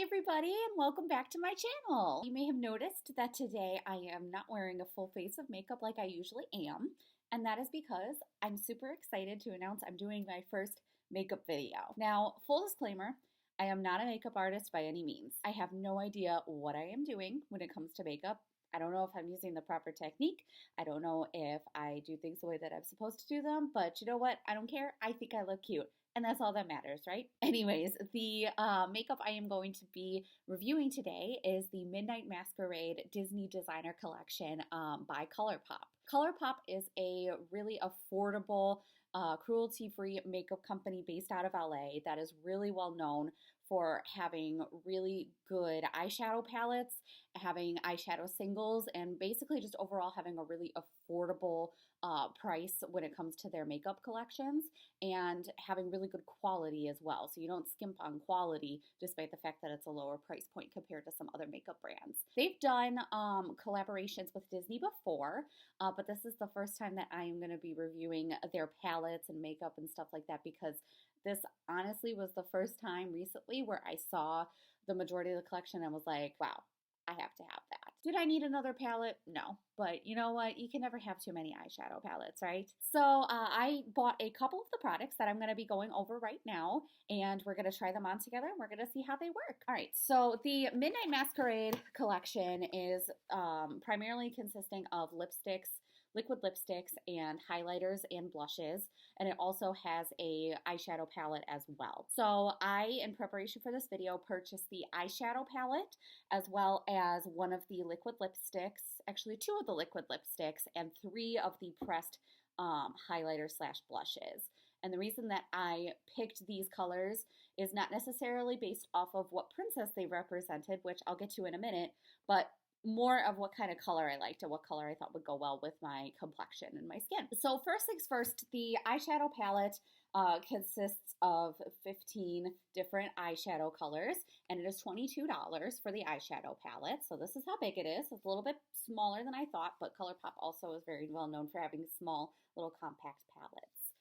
Hi everybody and welcome back to my channel. You may have noticed that today I am not wearing a full face of makeup like I usually am, and that is because I'm super excited to announce I'm doing my first makeup video. Now, full disclaimer, I am not a makeup artist by any means. I have no idea what I am doing when it comes to makeup. I don't know if I'm using the proper technique. I don't know if I do things the way that I'm supposed to do them, but you know what? I don't care. I think I look cute. And that's all that matters, right? Anyways, the makeup I am going to be reviewing today is the Midnight Masquerade Disney Designer Collection by ColourPop. ColourPop is a really affordable, cruelty-free makeup company based out of LA that is really well known for having really good eyeshadow palettes, having eyeshadow singles, and basically just overall having a really affordable price when it comes to their makeup collections, and having really good quality as well. So you don't skimp on quality despite the fact that it's a lower price point compared to some other makeup brands. They've done collaborations with Disney before, but this is the first time that I am going to be reviewing their palettes and makeup and stuff like that, because this honestly was the first time recently where I saw the majority of the collection and was like, wow, I have to have that. Did I need another palette? No. But you know what? You can never have too many eyeshadow palettes, right? So I bought a couple of the products that I'm going to be going over right now, and we're going to try them on together, and we're going to see how they work. All right, so the Midnight Masquerade collection is primarily consisting of lipsticks, liquid lipsticks, and highlighters and blushes, and it also has a eyeshadow palette as well. So I, in preparation for this video, purchased the eyeshadow palette as well as one of the liquid lipsticks, actually two of the liquid lipsticks, and three of the pressed highlighters slash blushes. And the reason that I picked these colors is not necessarily based off of what princess they represented, which I'll get to in a minute, but more of what kind of color I liked and what color I thought would go well with my complexion and my skin. So first things first, the eyeshadow palette consists of 15 different eyeshadow colors, and it is $22 for the eyeshadow palette. So this is how big it is. It's a little bit smaller than I thought, but ColourPop also is very well known for having small little compact palettes.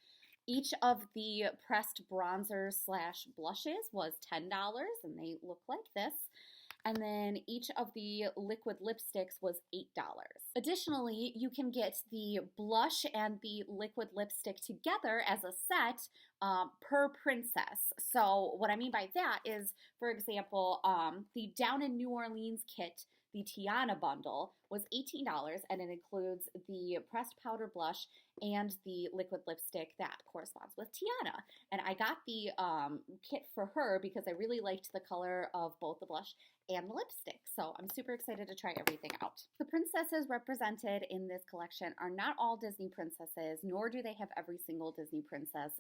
Each of the pressed bronzers slash blushes was $10, and they look like this. And then each of the liquid lipsticks was $8. Additionally, you can get the blush and the liquid lipstick together as a set per princess. So what I mean by that is, for example, the Down in New Orleans kit, the Tiana bundle, was $18, and it includes the pressed powder blush and the liquid lipstick that corresponds with Tiana. And I got the kit for her because I really liked the color of both the blush and the lipstick. So I'm super excited to try everything out. The princesses represented in this collection are not all Disney princesses, nor do they have every single Disney princess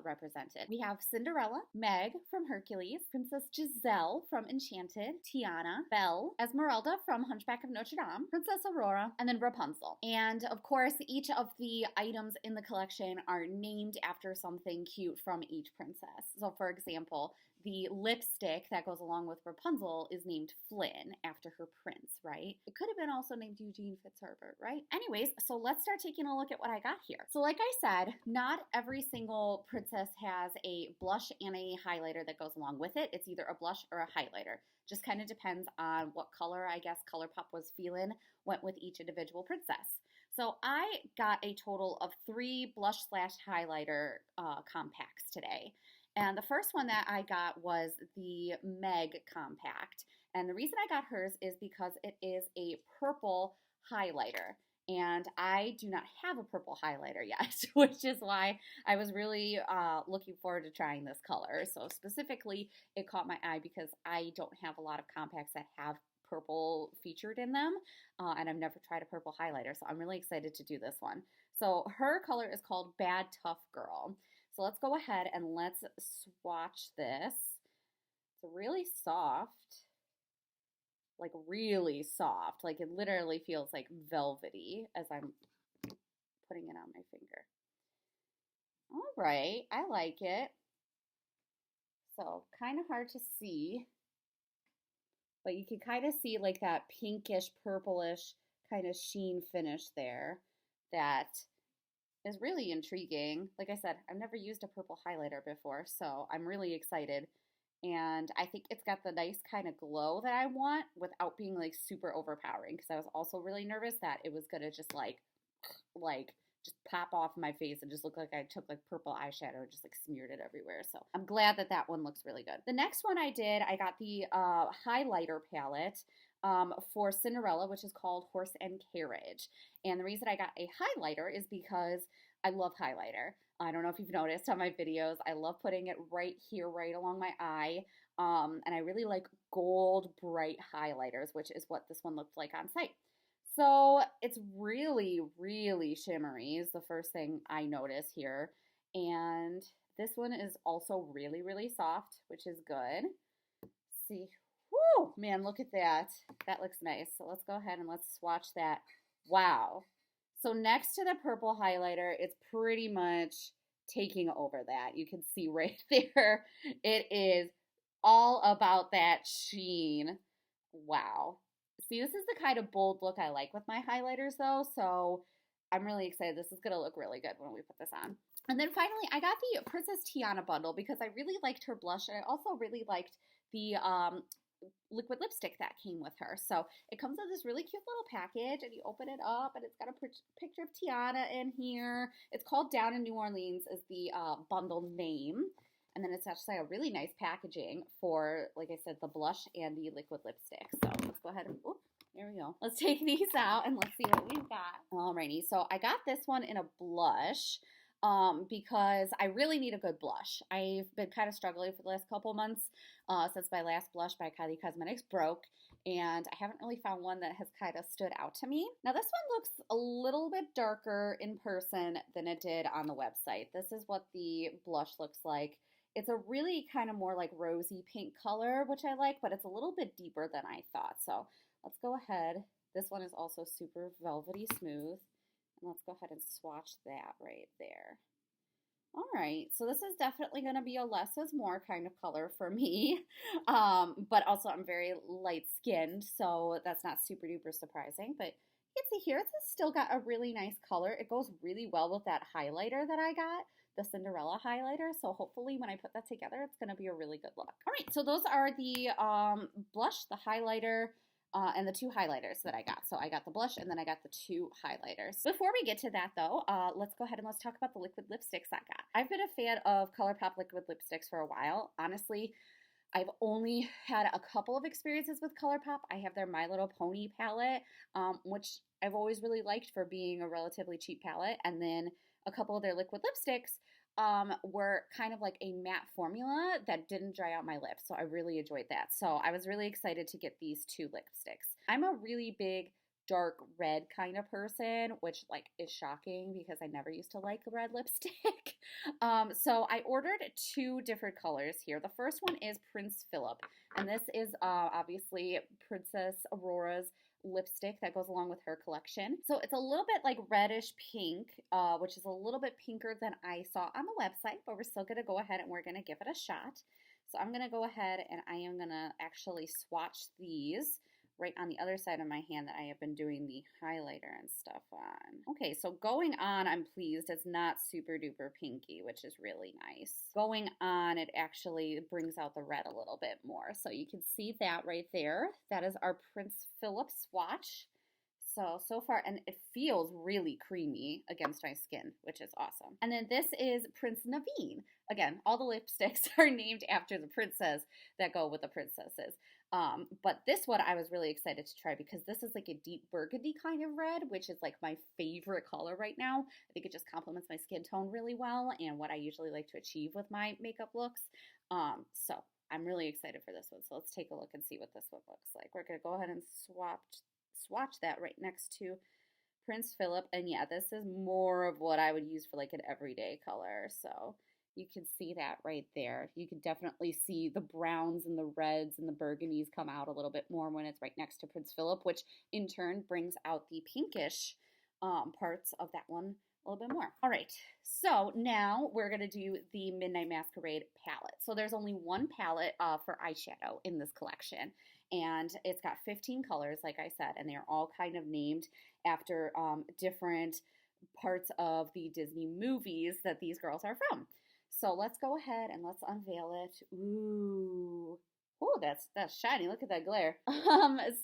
represented. We have Cinderella, Meg from Hercules, Princess Giselle from Enchanted, Tiana, Belle, Esmeralda from Hunchback of Notre Dame, Princess Aurora, and then Rapunzel. And of course, each of the items in the collection are named after something cute from each princess. So for example, the lipstick that goes along with Rapunzel is named Flynn after her prince, right? It could have been also named Eugene Fitzherbert, right? Anyways, so let's start taking a look at what I got here. So like I said, not every single princess has a blush and a highlighter that goes along with it. It's either a blush or a highlighter. Just kind of depends on what color, I guess, ColourPop was feeling, went with each individual princess. So I got a total of 3 blush slash highlighter compacts today. And the first one that I got was the Meg Compact. And the reason I got hers is because it is a purple highlighter. And I do not have a purple highlighter yet, which is why I was really looking forward to trying this color. So specifically, it caught my eye because I don't have a lot of compacts that have purple featured in them, and I've never tried a purple highlighter, so I'm really excited to do this one. So her color is called Bad Tough Girl. So let's go ahead and let's swatch this. It's really soft, like really soft. Like it literally feels like velvety as I'm putting it on my finger. All right, I like it. So kind of hard to see, but you can kind of see like that pinkish, purplish kind of sheen finish there that is really intriguing. Like I said, I've never used a purple highlighter before, so I'm really excited And I think it's got the nice kind of glow that I want without being like super overpowering, because I was also really nervous that it was gonna just like just pop off my face and just look like I took like purple eyeshadow and just like smeared it everywhere. So I'm glad that that one looks really good. The next one I did, I got the highlighter palette for Cinderella, which is called Horse and Carriage. And the reason I got a highlighter is because I love highlighter. I don't know if you've noticed on my videos, I love putting it right here, right along my eye. And I really like gold bright highlighters, which is what this one looked like on site. So it's really, really shimmery is the first thing I notice here. And this one is also really, really soft, which is good. Let's see. Woo! Man, look at that. That looks nice. So let's go ahead and let's swatch that. Wow. So next to the purple highlighter, it's pretty much taking over that. You can see right there. It is all about that sheen. Wow. See, this is the kind of bold look I like with my highlighters though, so I'm really excited. This is going to look really good when we put this on. And then finally, I got the Princess Tiana bundle because I really liked her blush, and I also really liked the liquid lipstick that came with her. So it comes in this really cute little package, and you open it up, and it's got a picture of Tiana in here. It's called Down in New Orleans is the bundle name. And then it's actually a really nice packaging for, like I said, the blush and the liquid lipstick. So let's go ahead and, oop, there we go. Let's take these out and let's see what we've got. Alrighty, so I got this one in a blush because I really need a good blush. I've been kind of struggling for the last couple months since my last blush by Kylie Cosmetics broke, and I haven't really found one that has kind of stood out to me. Now this one looks a little bit darker in person than it did on the website. This is what the blush looks like. It's a really kind of more like rosy pink color, which I like, but it's a little bit deeper than I thought. So let's go ahead. This one is also super velvety smooth. And let's go ahead and swatch that right there. All right, so this is definitely going to be a less is more kind of color for me. But also I'm very light skinned, so that's not super duper surprising. But you can see here, it's still got a really nice color. It goes really well with that highlighter that I got, the Cinderella highlighter. So hopefully when I put that together, it's going to be a really good look. All right, so those are the blush, the highlighter, and the two highlighters that I got. So I got the blush and then I got the two highlighters. Before we get to that though, let's go ahead and let's talk about the liquid lipsticks I got. I've been a fan of ColourPop liquid lipsticks for a while. Honestly, I've only had a couple of experiences with ColourPop. I have their My Little Pony palette, which I've always really liked for being a relatively cheap palette. And then a couple of their liquid lipsticks were kind of like a matte formula that didn't dry out my lips. So I really enjoyed that. So I was really excited to get these two lipsticks. I'm a really big dark red kind of person, which like is shocking because I never used to like red lipstick. So I ordered two different colors here. The first one is Prince Philip, and this is obviously Princess Aurora's lipstick that goes along with her collection. So it's a little bit like reddish pink, which is a little bit pinker than I saw on the website, but we're still going to go ahead and we're going to give it a shot. So I'm going to go ahead and I am going to actually swatch these right on the other side of my hand that I have been doing the highlighter and stuff on. Okay, so going on, I'm pleased. It's not super duper pinky, which is really nice. Going on, it actually brings out the red a little bit more. So you can see that right there. That is our Prince Philip swatch. So far, and it feels really creamy against my skin, which is awesome. And then this is Prince Naveen. Again, all the lipsticks are named after the princess that go with the princesses. But this one I was really excited to try because this is like a deep burgundy kind of red, which is like my favorite color right now. I think it just complements my skin tone really well and what I usually like to achieve with my makeup looks. So I'm really excited for this one. So let's take a look and see what this one looks like. We're going to go ahead and swatch that right next to Prince Philip. And yeah, this is more of what I would use for like an everyday color. So you can see that right there. You can definitely see the browns and the reds and the burgundies come out a little bit more when it's right next to Prince Philip, which in turn brings out the pinkish parts of that one a little bit more. All right, so now we're going to do the Midnight Masquerade palette. So there's only one palette for eyeshadow in this collection, and it's got 15 colors, like I said, and they're all kind of named after different parts of the Disney movies that these girls are from. So let's go ahead and let's unveil it. Ooh. Oh, that's shiny. Look at that glare.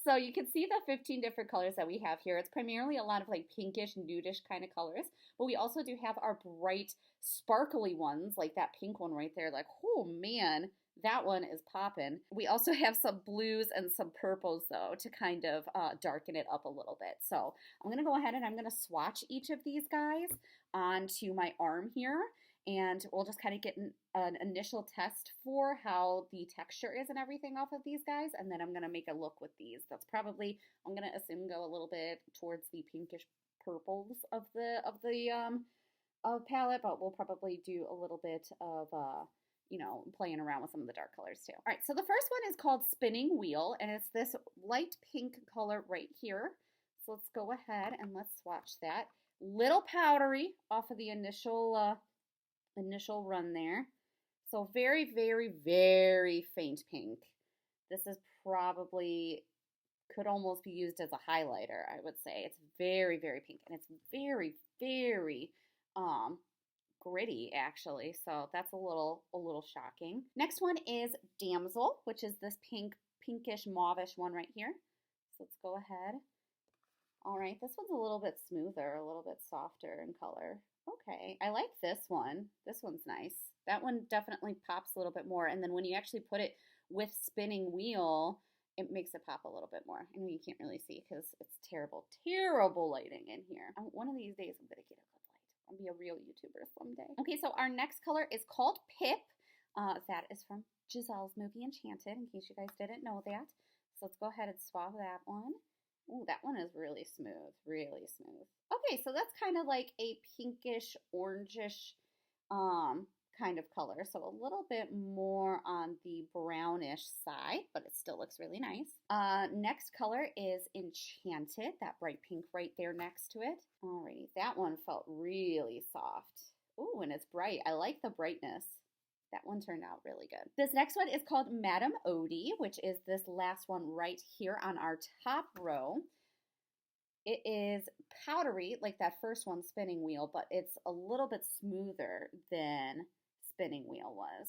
So you can see the 15 different colors that we have here. It's primarily a lot of like pinkish, nudish kind of colors, but we also do have our bright, sparkly ones, like that pink one right there. Like, oh man, that one is popping. We also have some blues and some purples though to kind of darken it up a little bit. So I'm gonna go ahead and I'm gonna swatch each of these guys onto my arm here, and we'll just kind of get an initial test for how the texture is and everything off of these guys, and then I'm going to make a look with these. That's probably, I'm going to assume, go a little bit towards the pinkish purples of the palette, but we'll probably do a little bit of you know, playing around with some of the dark colors too. All right, so the first one is called Spinning Wheel, and it's this light pink color right here. So let's go ahead and let's swatch that. Little powdery off of the initial run there. So very, very, very faint pink. This is probably, could almost be used as a highlighter, I would say. It's very, very pink, and it's very, very gritty actually. So that's a little shocking. Next one is Damsel, which is this pinkish mauvish one right here. So let's go ahead. All right, this one's a little bit smoother, a little bit softer in color. Okay, I like this one. This one's nice. That one definitely pops a little bit more. And then when you actually put it with Spinning Wheel, it makes it pop a little bit more. I know you can't really see because it's terrible, terrible lighting in here. One of these days I'm going to get a good light. I'll be a real YouTuber someday. Okay, so our next color is called Pip. That is from Giselle's movie Enchanted, in case you guys didn't know that. So let's go ahead and swab that one. Ooh, that one is really smooth, really smooth. Okay, so that's kind of like a pinkish, orangish kind of color. So a little bit more on the brownish side, but it still looks really nice. Next color is Enchanted, that bright pink right there next to it. Alrighty, that one felt really soft. Ooh, and it's bright. I like the brightness. That one turned out really good. This next one is called Madame Odie, which is this last one right here on our top row. It is powdery, like that first one, Spinning Wheel, but it's a little bit smoother than Spinning Wheel was.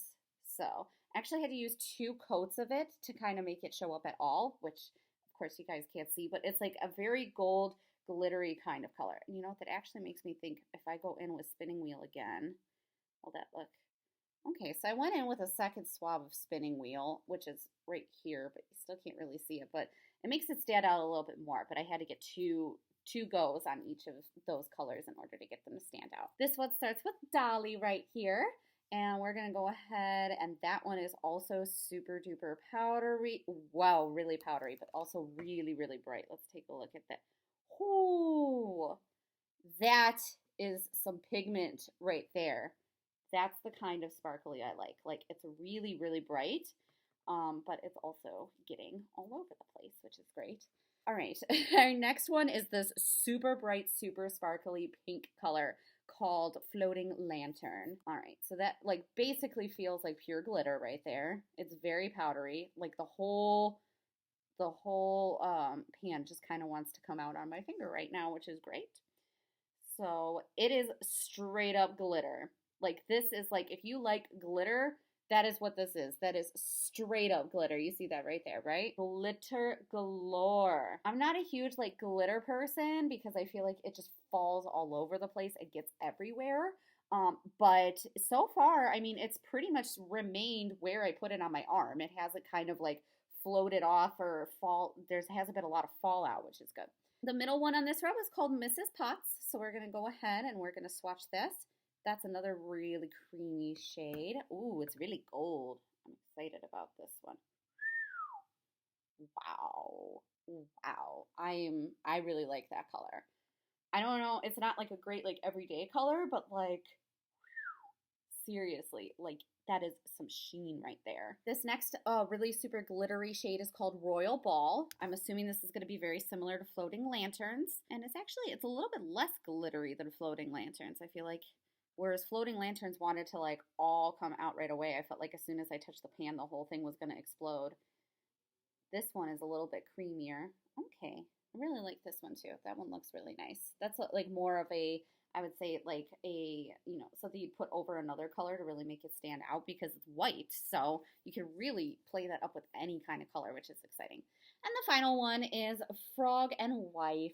So I actually had to use 2 coats of it to kind of make it show up at all, which of course you guys can't see, but it's like a very gold, glittery kind of color. And you know, that actually makes me think if I go in with Spinning Wheel again, will that look? Okay, so I went in with a second swab of Spinning Wheel, which is right here, but you still can't really see it, but it makes it stand out a little bit more, but I had to get two goes on each of those colors in order to get them to stand out. This one starts with Dolly right here, and we're going to go ahead, and that one is also super duper powdery. Wow, really powdery, but also really, really bright. Let's take a look at that. Ooh, that is some pigment right there. That's the kind of sparkly I like. Like, it's really, really bright, but it's also getting all over the place, which is great. All right, our next one is this super bright, super sparkly pink color called Floating Lantern. All right, so that like basically feels like pure glitter right there. It's very powdery. Like the whole pan just kind of wants to come out on my finger right now, which is great. So it is straight up glitter. Like this is like, if you like glitter, that is what this is. That is straight up glitter. You see that right there, right? Glitter galore. I'm not a huge like glitter person because I feel like it just falls all over the place. It gets everywhere. But so far, I mean, it's pretty much remained where I put it on my arm. It hasn't kind of like floated off or hasn't been a lot of fallout, which is good. The middle one on this row is called Mrs. Potts. So we're going to go ahead and we're going to swatch this. That's another really creamy shade. Ooh, it's really gold. I'm excited about this one. Wow. Wow. I really like that color. I don't know, it's not like a great like everyday color, but like seriously, like that is some sheen right there. This next really super glittery shade is called Royal Ball. I'm assuming this is going to be very similar to Floating Lanterns, and it's a little bit less glittery than Floating Lanterns. I feel like whereas Floating Lanterns wanted to like all come out right away, I felt like as soon as I touched the pan, the whole thing was going to explode. This one is a little bit creamier. Okay, I really like this one too. That one looks really nice. That's like more of a I would say like a, so that you'd put over another color to really make it stand out because it's white. So you can really play that up with any kind of color, which is exciting. And the final one is Frog and Wife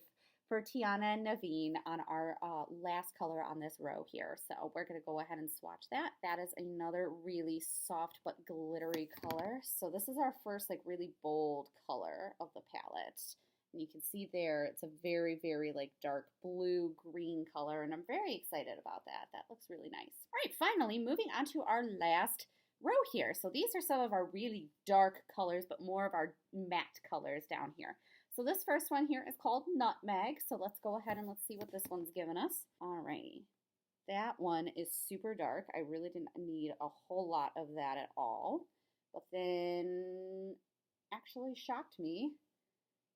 for Tiana and Naveen on our last color on this row here. So we're going to go ahead and swatch that. That is another really soft but glittery color. So this is our first like really bold color of the palette. And you can see there, it's a very, very like dark blue green color, and I'm very excited about that. That looks really nice. All right, finally, moving on to our last row here. So these are some of our really dark colors, but more of our matte colors down here. So this first one here is called Nutmeg. So let's go ahead and let's see what this one's given us. All righty. That one is super dark. I really didn't need a whole lot of that at all. But then actually shocked me.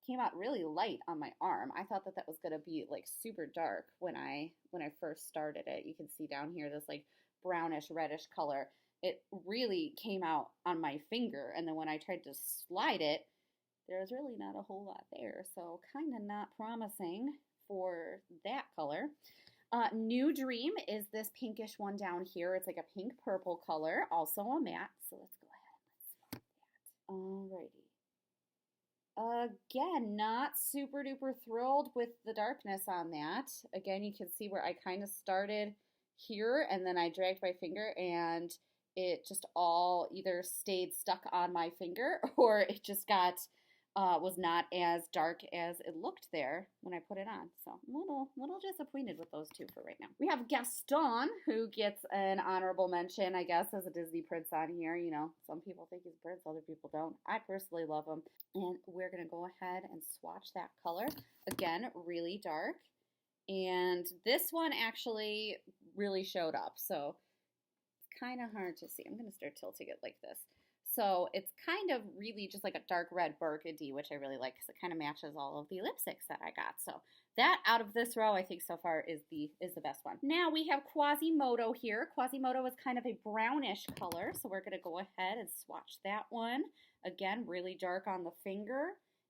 Came out really light on my arm. I thought that that was going to be like super dark when I first started it. You can see down here this like brownish reddish color. It really came out on my finger, and then when I tried to slide it, there's really not a whole lot there. So kind of not promising for that color. New Dream is this pinkish one down here. It's like a pink purple color, also a matte. So let's go ahead and let's swap that. Alrighty. Again, not super duper thrilled with the darkness on that. Again, you can see where I kind of started here and then I dragged my finger and it just all either stayed stuck on my finger or it just got was not as dark as it looked there when I put it on. So I'm a little disappointed with those two for right now. We have Gaston, who gets an honorable mention, I guess, as a Disney prince on here. You know, some people think he's a prince, other people don't. I personally love him. And we're going to go ahead and swatch that color. Again, really dark. And this one actually really showed up. So it's kind of hard to see. I'm going to start tilting it like this. So it's kind of really just like a dark red burgundy, which I really like because it kind of matches all of the lipsticks that I got. So that out of this row, I think so far is the best one. Now we have Quasimodo here. Quasimodo is kind of a brownish color, so we're going to go ahead and swatch that one. Again, really dark on the finger.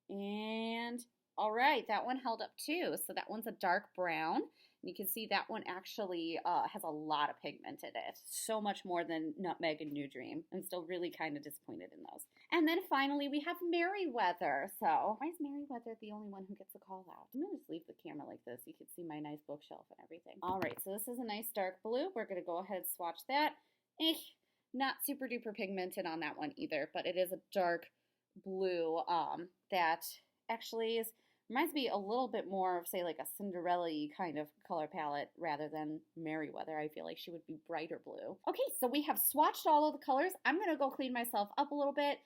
And all right, that one held up too. So that one's a dark brown. You can see that one actually has a lot of pigment in it. So much more than Nutmeg and New Dream. I'm still really kind of disappointed in those. And then finally we have Merryweather. So why is Merryweather the only one who gets a call out? I'm going to just leave the camera like this. You can see my nice bookshelf and everything. All right, so this is a nice dark blue. We're going to go ahead and swatch that. Not super duper pigmented on that one either, but it is a dark blue that actually reminds me a little bit more of, say, like a Cinderella-y kind of color palette rather than Merryweather. I feel like she would be brighter blue. Okay, so we have swatched all of the colors. I'm going to go clean myself up a little bit,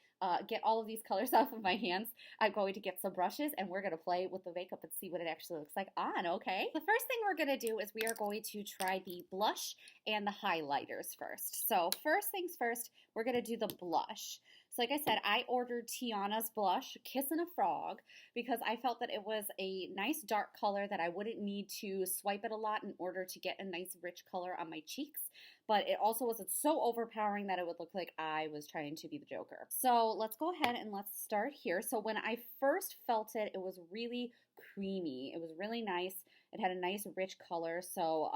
get all of these colors off of my hands. I'm going to get some brushes, and we're going to play with the makeup and see what it actually looks like on, okay? The first thing we're going to do is we are going to try the blush and the highlighters first. So first things first, we're going to do the blush. So like I said, I ordered Tiana's blush, Kissin' a Frog, because I felt that it was a nice dark color that I wouldn't need to swipe it a lot in order to get a nice rich color on my cheeks. But it also wasn't so overpowering that it would look like I was trying to be the Joker. So let's go ahead and let's start here. So when I first felt it, it was really creamy. It was really nice. It had a nice rich color. So,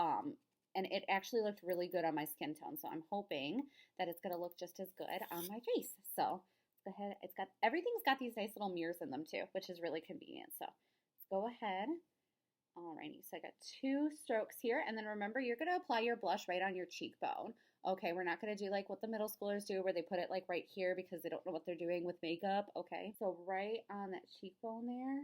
and it actually looked really good on my skin tone. So I'm hoping that it's going to look just as good on my face. So go ahead. Everything's got these nice little mirrors in them too, which is really convenient. So let's go ahead. Alrighty, so I got 2 strokes here. And then remember, you're going to apply your blush right on your cheekbone. Okay, we're not going to do like what the middle schoolers do where they put it like right here because they don't know what they're doing with makeup. Okay, so right on that cheekbone there.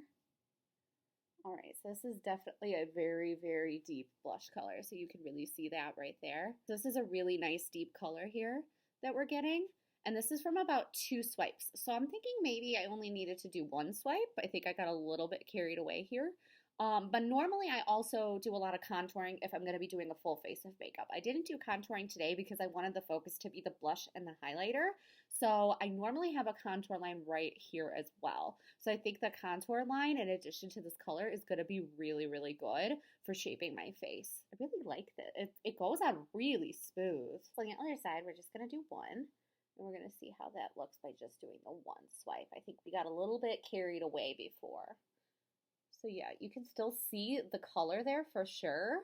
All right, so this is definitely a very, very deep blush color. So you can really see that right there. So this is a really nice deep color here that we're getting. And this is from about 2 swipes. So I'm thinking maybe I only needed to do 1 swipe. I think I got a little bit carried away here. But normally I also do a lot of contouring if I'm going to be doing a full face of makeup. I didn't do contouring today because I wanted the focus to be the blush and the highlighter. So I normally have a contour line right here as well. So I think the contour line, in addition to this color, is going to be really, really good for shaping my face. I really like this. It goes on really smooth. So on the other side, we're just going to do 1. And we're going to see how that looks by just doing the 1 swipe. I think we got a little bit carried away before. So yeah, you can still see the color there for sure.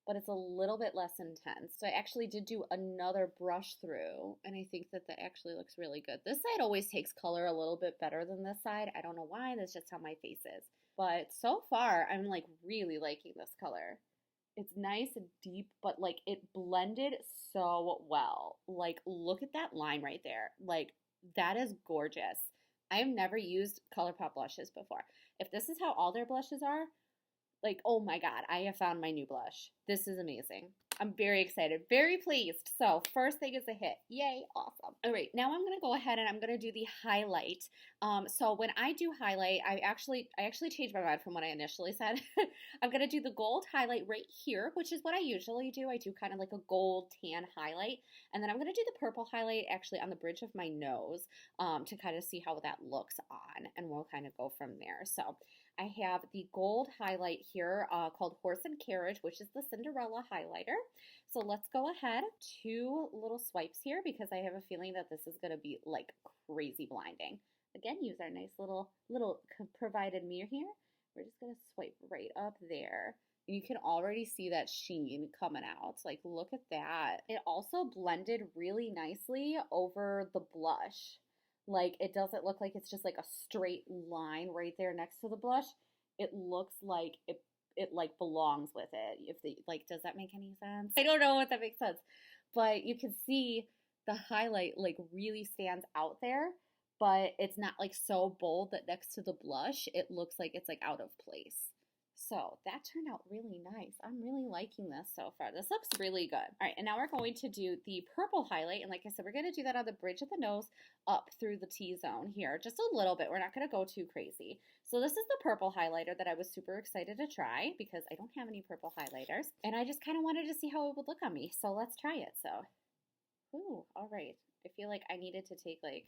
but it's a little bit less intense. So I actually did do another brush through, and I think that that actually looks really good. This side always takes color a little bit better than this side. I don't know why, that's just how my face is. But so far, I'm like really liking this color. It's nice and deep, but like it blended so well. Like, look at that line right there. Like, that is gorgeous. I have never used ColourPop blushes before. If this is how all their blushes are, like, oh my God, I have found my new blush. This is amazing. I'm very excited, very pleased. So first thing is a hit. Yay, awesome. All right, now I'm gonna go ahead and I'm gonna do the highlight. So when I do highlight, I actually changed my mind from what I initially said. I'm gonna do the gold highlight right here, which is what I usually do. I do kind of like a gold tan highlight. And then I'm gonna do the purple highlight actually on the bridge of my nose to kind of see how that looks on. And we'll kind of go from there. So I have the gold highlight here called Horse and Carriage, which is the Cinderella highlighter. So let's go ahead, 2 little swipes here because I have a feeling that this is going to be like crazy blinding. Again, use our nice little provided mirror here. We're just going to swipe right up there. And you can already see that sheen coming out. Like, look at that. It also blended really nicely over the blush. Like, it doesn't look like it's just like a straight line right there next to the blush. It looks like it like belongs with it. If the like, does that make any sense? I don't know if that makes sense, but you can see the highlight like really stands out there, but it's not like so bold that next to the blush it looks like it's like out of place. So that turned out really nice. I'm really liking this so far. This looks really good. All right, and now we're going to do the purple highlight. And like I said, we're going to do that on the bridge of the nose up through the T-zone here, just a little bit. We're not going to go too crazy. So this is the purple highlighter that I was super excited to try because I don't have any purple highlighters. And I just kind of wanted to see how it would look on me. So let's try it. So, ooh, all right. I feel like I needed to take like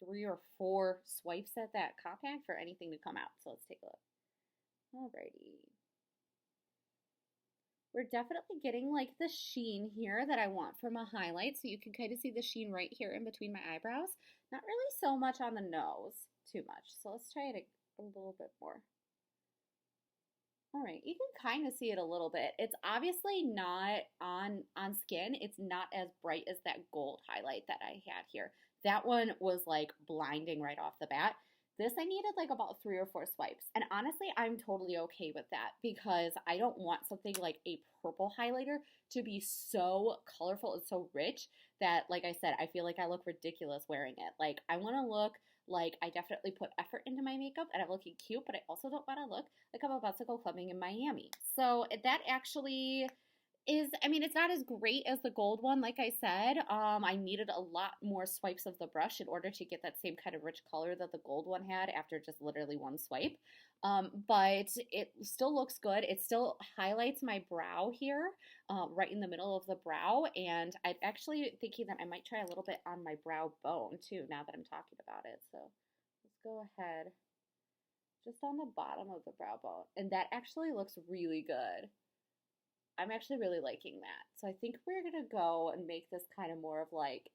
3 or 4 swipes at that compact for anything to come out. So let's take a look. Alrighty. We're definitely getting like the sheen here that I want from a highlight. So you can kind of see the sheen right here in between my eyebrows. Not really so much on the nose, too much. So let's try it a little bit more. All right, you can kind of see it a little bit. It's obviously not on skin. It's not as bright as that gold highlight that I had here. That one was like blinding right off the bat. This I needed like about 3 or 4 swipes. And honestly, I'm totally okay with that because I don't want something like a purple highlighter to be so colorful and so rich that, like I said, I feel like I look ridiculous wearing it. Like, I want to look like I definitely put effort into my makeup and I'm looking cute, but I also don't want to look like I'm about to go clubbing in Miami. So that actually is, I mean, it's not as great as the gold one, like I said. I needed a lot more swipes of the brush in order to get that same kind of rich color that the gold one had after just literally 1 swipe. But it still looks good. It still highlights my brow here, right in the middle of the brow. And I'm actually thinking that I might try a little bit on my brow bone too, now that I'm talking about it. So let's go ahead, just on the bottom of the brow bone. And that actually looks really good. I'm actually really liking that. So I think we're going to go and make this kind of more of like,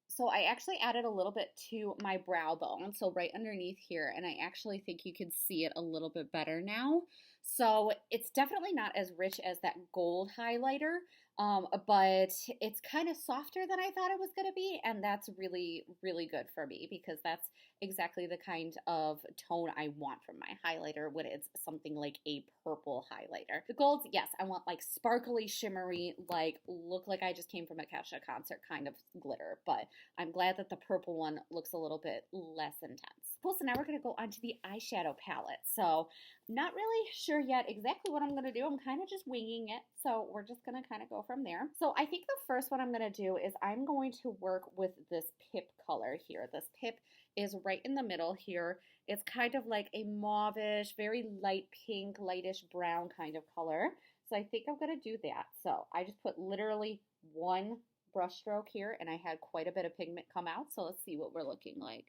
so I actually added a little bit to my brow bone, so right underneath here, and I actually think you can see it a little bit better now. So it's definitely not as rich as that gold highlighter, but it's kind of softer than I thought it was going to be, and that's really, really good for me because that's exactly the kind of tone I want from my highlighter when it's something like a purple highlighter. The golds, yes, I want like sparkly, shimmery, like look like I just came from a Kesha concert kind of glitter, but I'm glad that the purple one looks a little bit less intense. Cool, so now we're going to go on to the eyeshadow palette. So not really sure yet exactly what I'm going to do. I'm kind of just winging it, so we're just going to kind of go from there. So I think the first one I'm going to do is I'm going to work with this Pip color here. This Pip is right in the middle here. It's kind of like a mauvish, very light pink, lightish brown kind of color. So I think I'm going to do that. So I just put literally 1 brush stroke here, and I had quite a bit of pigment come out. So let's see what we're looking like.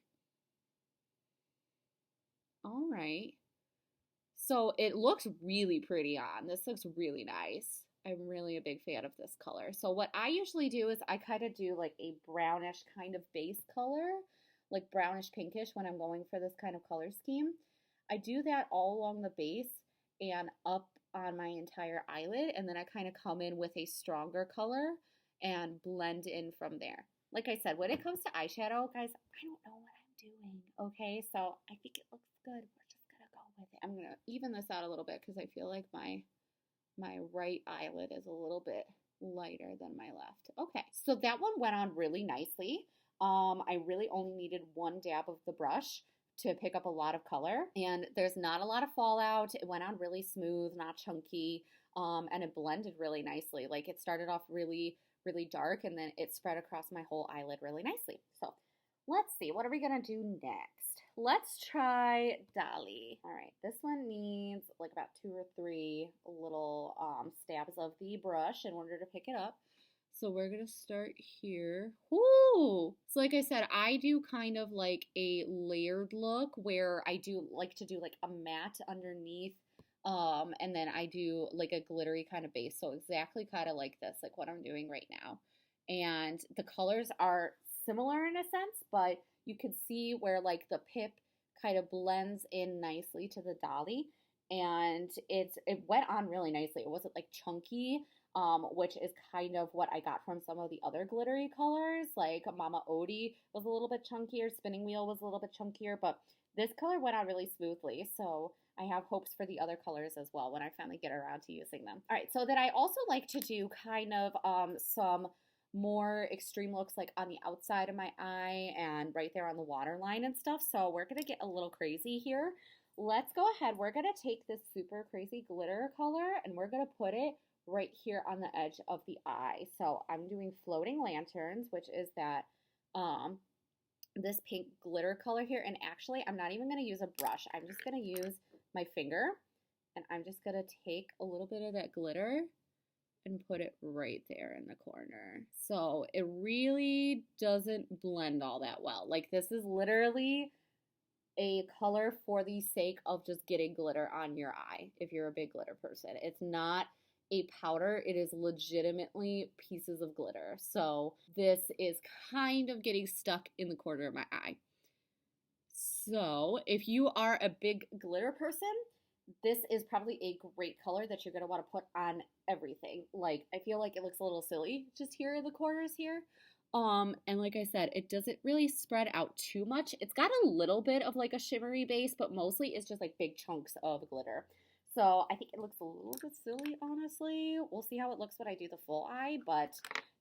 All right. So it looks really pretty on. This looks really nice. I'm really a big fan of this color. So what I usually do is I kind of do like a brownish kind of base color, like brownish pinkish when I'm going for this kind of color scheme. I do that all along the base and up on my entire eyelid, and then I kind of come in with a stronger color and blend in from there. Like I said, when it comes to eyeshadow, guys, I don't know what I'm doing, okay? So I think it looks good. We're just gonna go with it. I'm gonna even this out a little bit because I feel like my right eyelid is a little bit lighter than my left. Okay, so that one went on really nicely. I really only needed one dab of the brush to pick up a lot of color, and there's not a lot of fallout. It went on really smooth, not chunky, and it blended really nicely. Like it started off really, really dark, and then it spread across my whole eyelid really nicely. So let's see, what are we gonna do next? Let's try Dolly. All right, this one needs like about 2 or 3 little stabs of the brush in order to pick it up. So we're gonna start here. Ooh! So like I said, I do kind of like a layered look where I do like to do like a matte underneath, and then I do like a glittery kind of base. So exactly kind of like this, like what I'm doing right now. And the colors are similar in a sense, but you can see where like the Pip kind of blends in nicely to the Dolly, and it went on really nicely. It wasn't like chunky, which is kind of what I got from some of the other glittery colors. Like Mama Odie was a little bit chunkier, Spinning Wheel was a little bit chunkier, but this color went on really smoothly. So I have hopes for the other colors as well when I finally get around to using them. All right, so then I also like to do kind of some more extreme looks like on the outside of my eye and right there on the waterline and stuff. So we're going to get a little crazy here. Let's go ahead. We're going to take this super crazy glitter color and we're going to put it right here on the edge of the eye. So I'm doing Floating Lanterns, which is that this pink glitter color here. And actually, I'm not even going to use a brush. I'm just going to use my finger, and I'm just going to take a little bit of that glitter and put it right there in the corner. So it really doesn't blend all that well. Like this is literally a color for the sake of just getting glitter on your eye if you're a big glitter person. It's not a powder, it is legitimately pieces of glitter. So this is kind of getting stuck in the corner of my eye. So if you are a big glitter person, this is probably a great color that you're going to want to put on everything. Like, I feel like it looks a little silly just here in the corners here. And like I said, it doesn't really spread out too much. It's got a little bit of like a shimmery base, but mostly it's just like big chunks of glitter. So I think it looks a little bit silly, honestly. We'll see how it looks when I do the full eye, but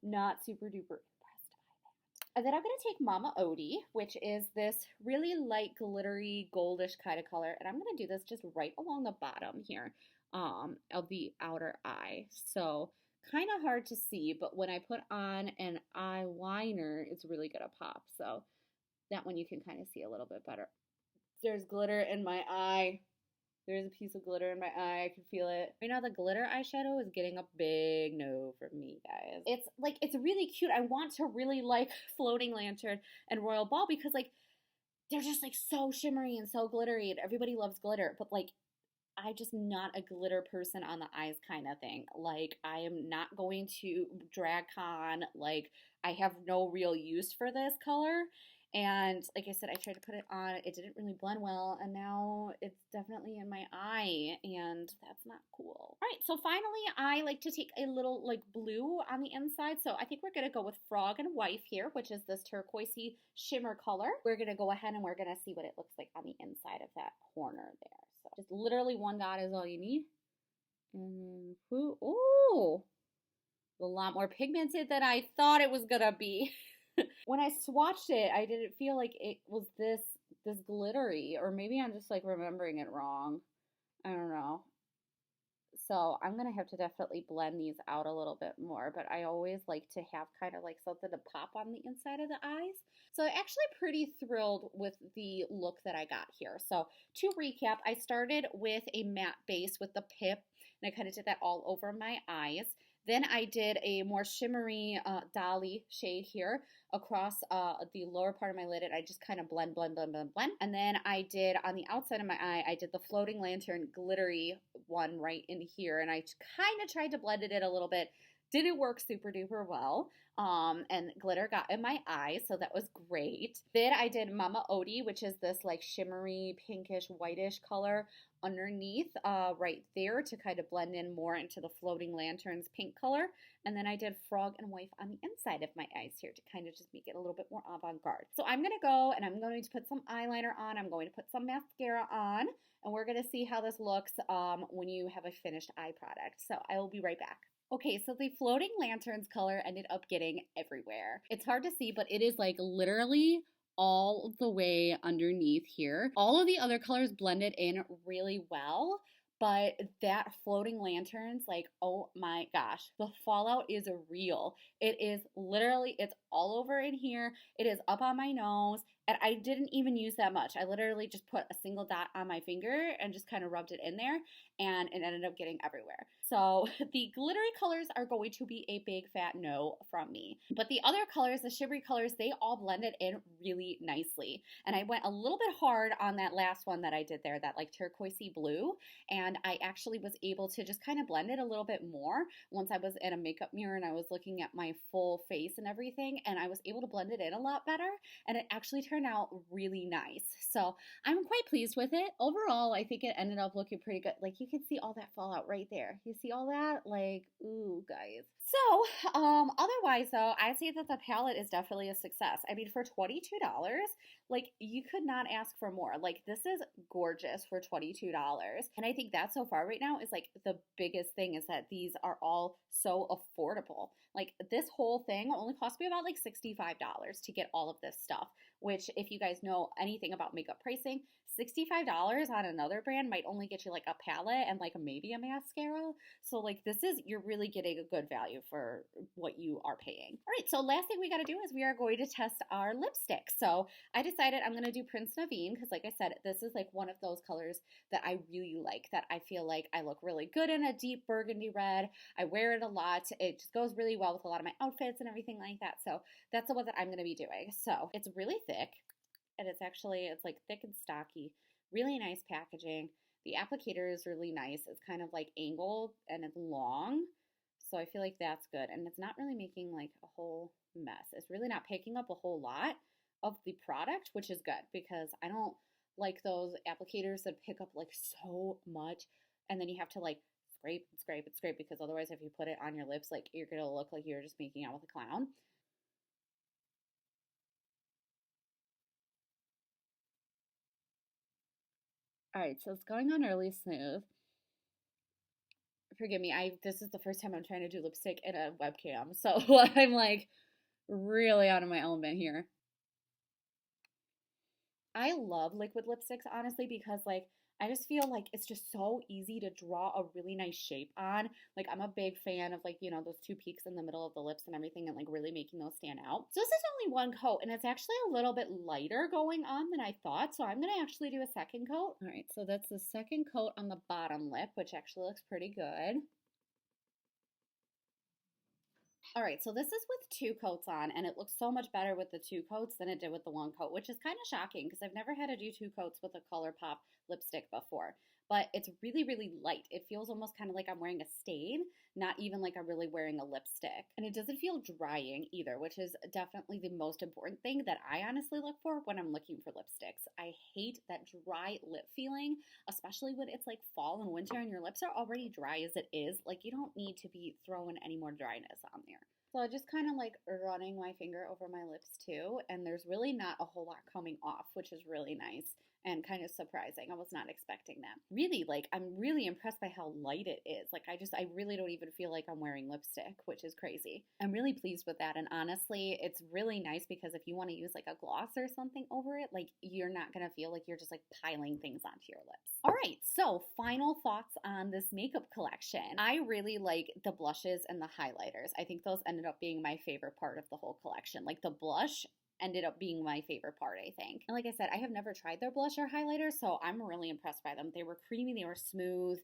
not super duper impressed by that. And then I'm going to take Mama Odie, which is this really light, glittery, goldish kind of color. And I'm going to do this just right along the bottom here of the outer eye. So kind of hard to see, but when I put on an eyeliner, it's really going to pop. So that one you can kind of see a little bit better. There's glitter in my eye. There's a piece of glitter in my eye. I can feel it. Right now, the glitter eyeshadow is getting a big no from me, guys. It's like, it's really cute. I want to really like Floating Lantern and Royal Ball because like, they're just like so shimmery and so glittery and everybody loves glitter. But like, I'm just not a glitter person on the eyes kind of thing. Like, I am not going to drag con. Like, I have no real use for this color. And like I said, I tried to put it on. It didn't really blend well. And now it's definitely in my eye. And that's not cool. All right. So finally, I like to take a little like blue on the inside. So I think we're going to go with Frog and Wife here, which is this turquoisey shimmer color. We're going to go ahead and we're going to see what it looks like on the inside of that corner there. So just literally one dot is all you need. And then, ooh, a lot more pigmented than I thought it was going to be. When I swatched it, I didn't feel like it was this glittery, or maybe I'm just like remembering it wrong. I don't know. So I'm going to have to definitely blend these out a little bit more, but I always like to have kind of like something to pop on the inside of the eyes. So I'm actually pretty thrilled with the look that I got here. So to recap, I started with a matte base with the Pip, and I kind of did that all over my eyes. Then I did a more shimmery Dolly shade here across the lower part of my lid, and I just kind of blend. And then I did on the outside of my eye, I did the Floating Lantern glittery one right in here, and I kind of tried to blend it in a little bit. Didn't work super duper well. and glitter got in my eyes, so that was great. Then I did Mama Odie, which is this like shimmery, pinkish, whitish color underneath right there to kind of blend in more into the floating lanterns pink color. And then I did Frog and Wife on the inside of my eyes here to kind of just make it a little bit more avant-garde. So I'm going to go and I'm going to put some eyeliner on. I'm going to put some mascara on. And we're going to see how this looks when you have a finished eye product. So I will be right back. Okay, so the floating lanterns color ended up getting everywhere. It's hard to see, but it is like literally all the way underneath here. All of the other colors blended in really well, but that floating lanterns, like, oh my gosh, the fallout is real. It is literally, it's all over in here. It is up on my nose. And I didn't even use that much. I literally just put a single dot on my finger and just kind of rubbed it in there, and it ended up getting everywhere. So the glittery colors are going to be a big fat no from me. But the other colors, the shimmery colors, they all blended in really nicely. And I went a little bit hard on that last one that I did there, that like turquoisey blue. And I actually was able to just kind of blend it a little bit more once I was in a makeup mirror and I was looking at my full face and everything. And I was able to blend it in a lot better. And it actually turned out really nice. So I'm quite pleased with it. Overall, I think it ended up looking pretty good. Like you can see all that fallout right there. You see all that? Like, ooh, guys. So, otherwise though, I'd say that the palette is definitely a success. I mean, for $22, like you could not ask for more. Like this is gorgeous for $22. And I think that so far right now is like the biggest thing is that these are all so affordable. Like this whole thing only cost me about like $65 to get all of this stuff, which if you guys know anything about makeup pricing, $65 on another brand might only get you like a palette and like maybe a mascara. So like this is, you're really getting a good value for what you are paying. All right, so last thing we got to do is we are going to test our lipstick. So I decided I'm going to do Prince Naveen because like I said, this is like one of those colors that I really like, that I feel like I look really good in, a deep burgundy red. I wear it a lot. It just goes really well with a lot of my outfits and everything like that. So that's the one that I'm going to be doing. So it's really thick. And it's like thick and stocky, really nice packaging. The applicator is really nice. It's kind of like angled and it's long. So I feel like that's good. And it's not really making like a whole mess. It's really not picking up a whole lot of the product, which is good because I don't like those applicators that pick up like so much. And then you have to like scrape and scrape and scrape because otherwise if you put it on your lips, like you're going to look like you're just making out with a clown. All right, so it's going on really smooth. Forgive me, this is the first time I'm trying to do lipstick in a webcam, so I'm like really out of my element here. I love liquid lipsticks, honestly, because like I just feel like it's just so easy to draw a really nice shape on. Like I'm a big fan of like, you know, those two peaks in the middle of the lips and everything and like really making those stand out. So this is only one coat and it's actually a little bit lighter going on than I thought. So I'm going to actually do a second coat. All right, so that's the second coat on the bottom lip, which actually looks pretty good. All right, so this is with two coats on, and it looks so much better with the two coats than it did with the one coat, which is kind of shocking because I've never had to do two coats with a ColourPop lipstick before. But it's really, really light. It feels almost kind of like I'm wearing a stain, not even like I'm really wearing a lipstick. And it doesn't feel drying either, which is definitely the most important thing that I honestly look for when I'm looking for lipsticks. I hate that dry lip feeling, especially when it's like fall and winter and your lips are already dry as it is. Like you don't need to be throwing any more dryness on there. So I just kind of like running my finger over my lips too, and there's really not a whole lot coming off, which is really nice and kind of surprising. I was not expecting that. Really, like, I'm really impressed by how light it is. Like, I really don't even feel like I'm wearing lipstick, which is crazy. I'm really pleased with that, and honestly, it's really nice because if you want to use like a gloss or something over it, like, you're not gonna feel like you're just like piling things onto your lips. All right, so final thoughts on this makeup collection. I really like the blushes and the highlighters. I think those ended up being my favorite part of the whole collection. Like the blush ended up being my favorite part, I think. And like I said, I have never tried their blush or highlighter, so I'm really impressed by them. They were creamy, they were smooth.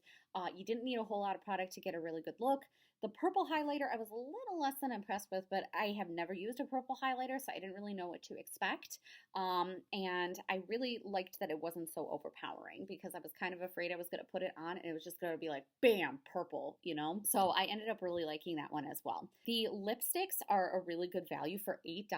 You didn't need a whole lot of product to get a really good look. The purple highlighter I was a little less than impressed with, but I have never used a purple highlighter, so I didn't really know what to expect. And I really liked that it wasn't so overpowering because I was kind of afraid I was going to put it on and it was just going to be like, bam, purple, you know? So I ended up really liking that one as well. The lipsticks are a really good value for $8.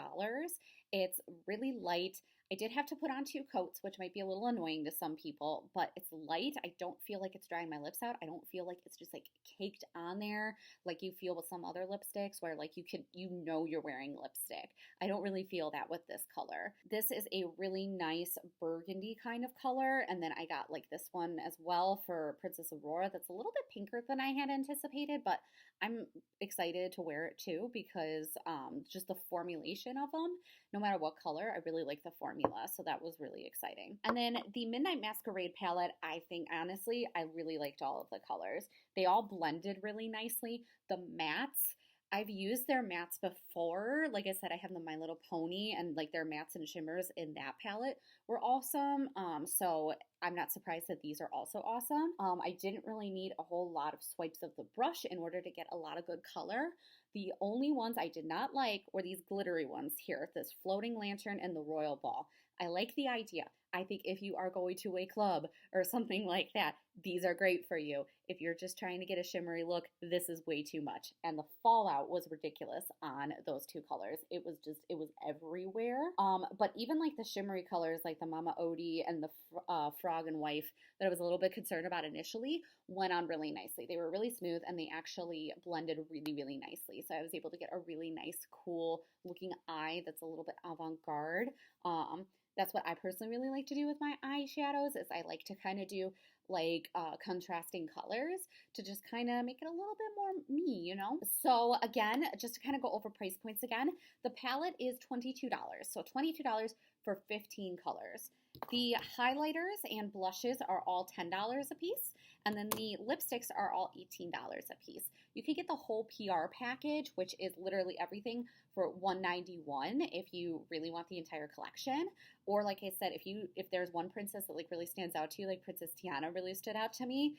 It's really light. I did have to put on 2 coats, which might be a little annoying to some people, but it's light. I don't feel like it's drying my lips out. I don't feel like it's just like caked on there like you feel with some other lipsticks where like you know you're wearing lipstick. I don't really feel that with this color. This is a really nice burgundy kind of color, and then I got like this one as well for Princess Aurora that's a little bit pinker than I had anticipated, but I'm excited to wear it too because just the formulation of them, no matter what color, I really like the formula, so that was really exciting. And then the Midnight Masquerade palette, I think honestly, I really liked all of the colors. They all blended really nicely. The mattes, I've used their mattes before. Like I said, I have the My Little Pony and like their mattes and shimmers in that palette were awesome. So I'm not surprised that these are also awesome. I didn't really need a whole lot of swipes of the brush in order to get a lot of good color. The only ones I did not like were these glittery ones here, this Floating Lantern and the Royal Ball. I like the idea. I think if you are going to a club or something like that, these are great for you. If you're just trying to get a shimmery look, this is way too much. And the fallout was ridiculous on those 2 colors. It was everywhere. But even like the shimmery colors, like the Mama Odie and the Frog and Wife that I was a little bit concerned about initially, went on really nicely. They were really smooth and they actually blended really, really nicely. So I was able to get a really nice, cool looking eye that's a little bit avant-garde. That's what I personally really like to do with my eyeshadows is I like to kind of do like contrasting colors to just kind of make it a little bit more me, you know? So again, just to kind of go over price points again, the palette is $22. So $22 for 15 colors. The highlighters and blushes are all $10 a piece, and then the lipsticks are all $18 a piece. You can get the whole PR package, which is literally everything, for $191 if you really want the entire collection. Or like I said, if there's one princess that like really stands out to you, like Princess Tiana really stood out to me,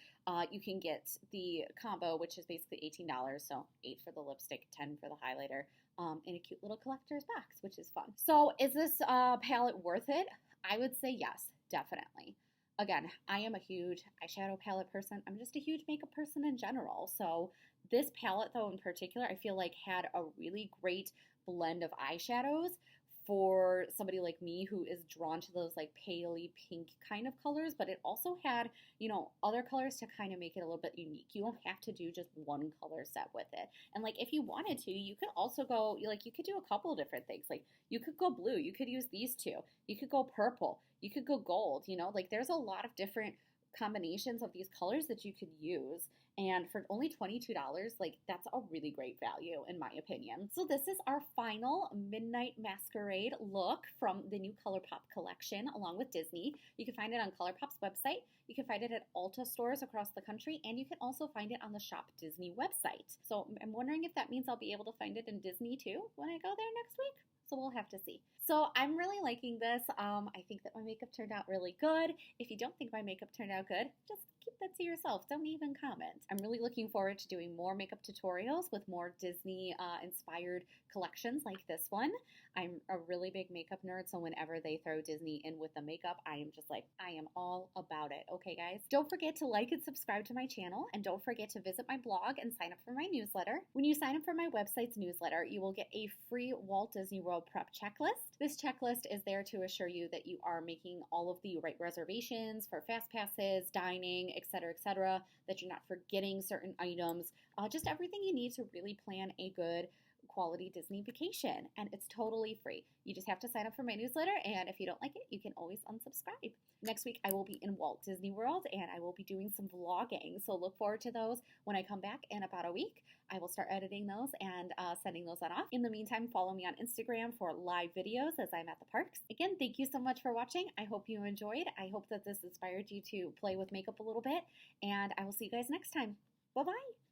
you can get the combo, which is basically $18, so $8 for the lipstick, $10 for the highlighter, in a cute little collector's box, which is fun. So is this palette worth it? I would say yes, definitely. Again, I am a huge eyeshadow palette person. I'm just a huge makeup person in general. So this palette, though, in particular, I feel like had a really great blend of eyeshadows for somebody like me who is drawn to those like paley pink kind of colors, but it also had, you know, other colors to kind of make it a little bit unique. You don't have to do just one color set with it. And like if you wanted to, you could also go, like you could do a couple different things. Like you could go blue, you could use these 2. You could go purple, you could go gold, you know, like there's a lot of different combinations of these colors that you could use. And for only $22, like that's a really great value in my opinion. So this is our final Midnight Masquerade look from the new ColourPop collection along with Disney. You can find it on ColourPop's website. You can find it at Ulta stores across the country, and you can also find it on the Shop Disney website. So I'm wondering if that means I'll be able to find it in Disney too when I go there next week. So we'll have to see. So I'm really liking this. I think that my makeup turned out really good. If you don't think my makeup turned out good, just keep that to yourself. Don't even comment. I'm really looking forward to doing more makeup tutorials with more Disney inspired collections like this one. I'm a really big makeup nerd, so whenever they throw Disney in with the makeup, I am just like, I am all about it. Okay, guys? Don't forget to like and subscribe to my channel, and don't forget to visit my blog and sign up for my newsletter. When you sign up for my website's newsletter, you will get a free Walt Disney World prep checklist. This checklist is there to assure you that you are making all of the right reservations for fast passes, dining, etc., that you're not forgetting certain items, just everything you need to really plan a good quality Disney vacation, and it's totally free. You just have to sign up for my newsletter, and if you don't like it, you can always unsubscribe. Next week, I will be in Walt Disney World, and I will be doing some vlogging, so look forward to those when I come back in about a week. I will start editing those and sending those on off. In the meantime, follow me on Instagram for live videos as I'm at the parks. Again, thank you so much for watching. I hope you enjoyed. I hope that this inspired you to play with makeup a little bit, and I will see you guys next time. Bye-bye!